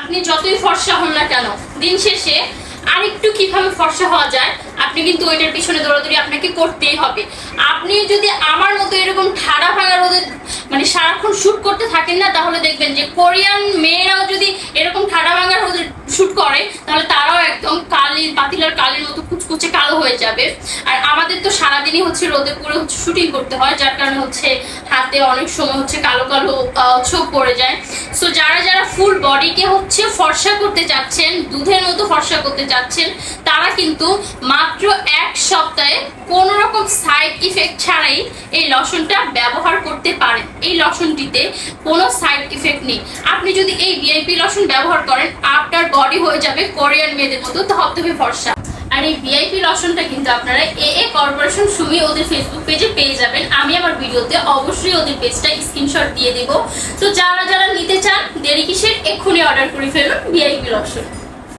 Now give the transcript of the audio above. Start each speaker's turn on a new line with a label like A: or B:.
A: আপনি যতই ফর্সা হন না কেন, দিন শেষে আরেকটু কিভাবে ফর্সা হওয়া যায় আপনি কিন্তু ওইটার পিছনে দৌড়াদৌড়ি আপনাকে করতেই হবে। আপনি যদি আমার মতো এরকম ঠাড়া ভাঙা রোদে মানে সারাক্ষণ শুট করতে থাকেন না, তাহলে দেখবেন যে কোরিয়ান মেয়েরাও যদি এরকম ঠাড়া ভাঙা রোদে শুট করে তাহলে তারাও একদম কালির পাতিলার কালির মতো কুচকুচে কালো হয়ে যাবে। আর আমাদের তো সারাদিনই হচ্ছে রোদে পুরো হচ্ছে শুটিং করতে হয়, যার কারণে হচ্ছে হাতে অনেক সময় হচ্ছে কালো কালো ছোপ পড়ে যায়। সো যারা যারা ফুল বডিকে হচ্ছে ফর্সা করতে চাচ্ছেন, দুধের মতো ফর্সা করতে চাচ্ছেন, তারা কিন্তু মাত্র 1 সপ্তাহে কোনো রকম সাইড ইফেক্ট ছাড়াই এই লশনটা ব্যবহার করতে পারেন। এই লশনটিতে কোনো সাইড ইফেক্ট নেই। আপনি যদি এই ভিআইপি লশন ব্যবহার করেন, আপনার বডি হয়ে যাবে কোরিয়ান মেয়েদের মতো ধবধবে ফর্সা। আর এই ভিআইপি লশনটা কিন্তু আপনারা এ কর্পোরেশন সুমি ওদের ফেসবুক পেজে পেয়ে যাবেন। আমি আমার ভিডিওতে অবশ্যই ওদের পেজটা স্ক্রিনশট দিয়ে দিব। তো যারা যারা নিতে চান, দেরি কিসের, এক্ষুনি অর্ডার করে ফেলুন ভিআইপি লশন।